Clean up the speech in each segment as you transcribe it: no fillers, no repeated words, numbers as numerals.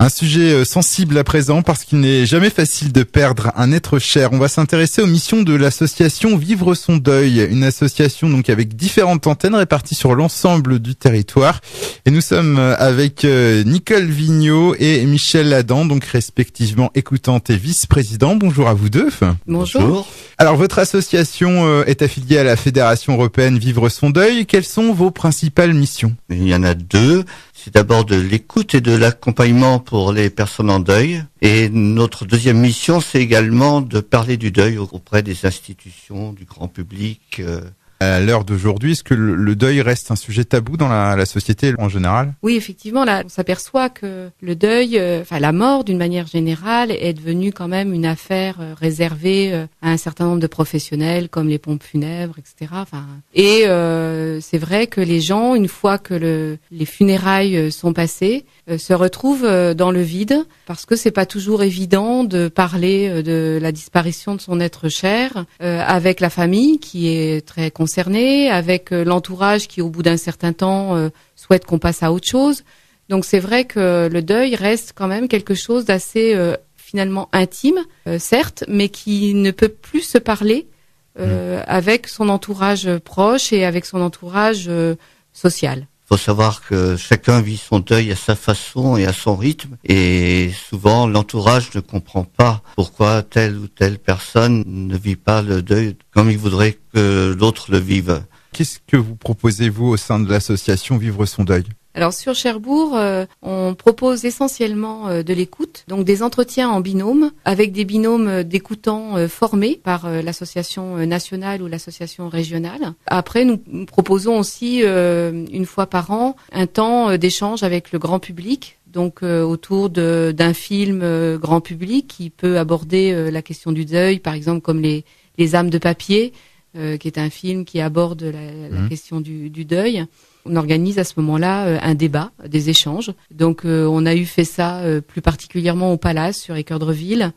Un sujet sensible à présent parce qu'il n'est jamais facile de perdre un être cher. On va s'intéresser aux missions de l'association Vivre son deuil, une association donc avec différentes antennes réparties sur l'ensemble du territoire. Et nous sommes avec Nicole Vigneault et Michel Adam, donc respectivement écoutante et vice-président. Bonjour à vous deux. Bonjour. Alors votre association est affiliée à la Fédération européenne Vivre son deuil. Quelles sont vos principales missions ? Il y en a deux. C'est d'abord de l'écoute et de l'accompagnement pour les personnes en deuil. Et notre deuxième mission, c'est également de parler du deuil auprès des institutions, du grand public. À l'heure d'aujourd'hui, est-ce que le deuil reste un sujet tabou dans la société en général ? Oui, effectivement, là, on s'aperçoit que le deuil, la mort d'une manière générale, est devenue quand même une affaire réservée à un certain nombre de professionnels, comme les pompes funèbres, etc. Et c'est vrai que les gens, une fois que les funérailles sont passées, se retrouvent dans le vide, parce que c'est pas toujours évident de parler de la disparition de son être cher avec la famille qui est très concernée, avec l'entourage qui au bout d'un certain temps souhaite qu'on passe à autre chose. Donc c'est vrai que le deuil reste quand même quelque chose d'assez finalement intime, certes, mais qui ne peut plus se parler avec son entourage proche et avec son entourage social. Il faut savoir que chacun vit son deuil à sa façon et à son rythme, et souvent l'entourage ne comprend pas pourquoi telle ou telle personne ne vit pas le deuil comme il voudrait que l'autre le vive. Qu'est-ce que vous proposez, vous, au sein de l'association Vivre son deuil ? Alors sur Cherbourg, on propose essentiellement de l'écoute, donc des entretiens en binôme, avec des binômes d'écoutants formés par l'association nationale ou l'association régionale. Après, nous proposons aussi, une fois par an, un temps d'échange avec le grand public, donc autour d'un film grand public qui peut aborder la question du deuil, par exemple comme les âmes de papier, qui est un film qui aborde la question du deuil. On organise à ce moment-là un débat, des échanges. Donc on a fait ça plus particulièrement au Palace sur Équeurdreville,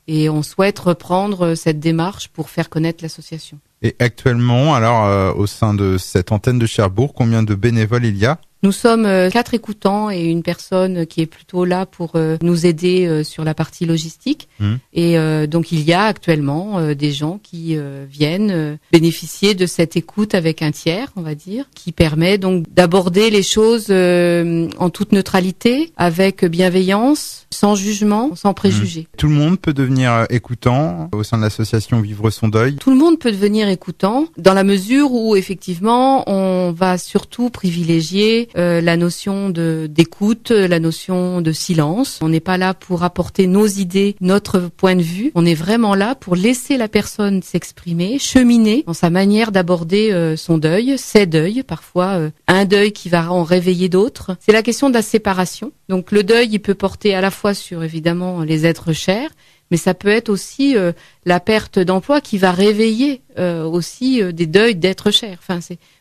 et on souhaite reprendre cette démarche pour faire connaître l'association. Et actuellement, alors au sein de cette antenne de Cherbourg, combien de bénévoles il y a ? Nous sommes 4 écoutants et une personne qui est plutôt là pour nous aider sur la partie logistique. Et donc il y a actuellement des gens qui viennent bénéficier de cette écoute avec un tiers, on va dire, qui permet donc d'aborder les choses en toute neutralité, avec bienveillance, sans jugement, sans préjugés. Tout le monde peut devenir écoutant au sein de l'association Vivre son deuil ? Tout le monde peut devenir écoutant, dans la mesure où effectivement on va surtout privilégier la notion d'écoute, la notion de silence. On n'est pas là pour apporter nos idées, notre point de vue. On est vraiment là pour laisser la personne s'exprimer, cheminer dans sa manière d'aborder son deuil, ses deuils, parfois un deuil qui va en réveiller d'autres. C'est la question de la séparation. Donc le deuil, il peut porter à la fois sur évidemment les êtres chers, mais ça peut être aussi la perte d'emploi qui va réveiller aussi des deuils d'êtres chers.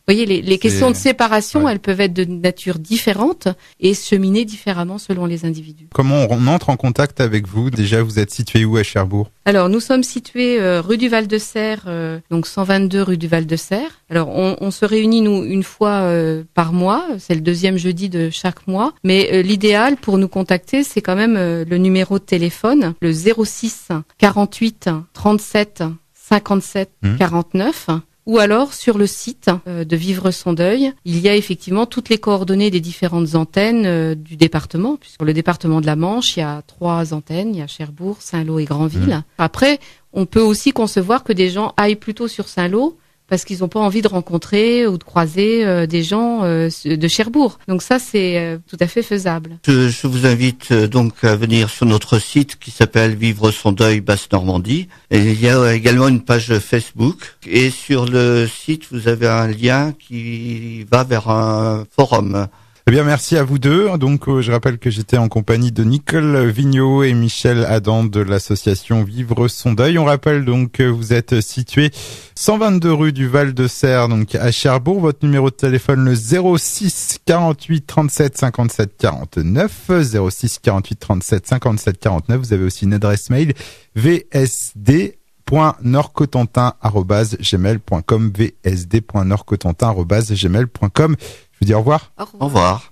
Vous voyez, les questions de séparation, elles peuvent être de nature différente et cheminer différemment selon les individus. Comment on entre en contact avec vous ? Déjà, vous êtes situé où à Cherbourg ? Alors, nous sommes situés rue du Val-de-Serre, donc 122 rue du Val-de-Serre. Alors, on se réunit, nous, une fois par mois. C'est le deuxième jeudi de chaque mois. Mais l'idéal pour nous contacter, c'est quand même le numéro de téléphone, le 06 48 37 57 49. Ou alors sur le site de Vivre son deuil, il y a effectivement toutes les coordonnées des différentes antennes du département. Sur le département de la Manche, il y a 3 antennes, il y a Cherbourg, Saint-Lô et Granville. Après, on peut aussi concevoir que des gens aillent plutôt sur Saint-Lô parce qu'ils n'ont pas envie de rencontrer ou de croiser des gens de Cherbourg. Donc ça, c'est tout à fait faisable. Je vous invite donc à venir sur notre site qui s'appelle Vivre son deuil Basse-Normandie. Et il y a également une page Facebook. Et sur le site, vous avez un lien qui va vers un forum. Eh bien, merci à vous deux. Donc, je rappelle que j'étais en compagnie de Nicole Vigneault et Michel Adam de l'association Vivre son deuil. On rappelle donc que vous êtes situé 122 rue du Val-de-Serre, donc à Cherbourg. Votre numéro de téléphone, le 06 48 37 57 49. 06 48 37 57 49. Vous avez aussi une adresse mail vsd.nordcotentin@gmail.com vsd.nordcotentin@gmail.com. Je vous dis au revoir. Au revoir.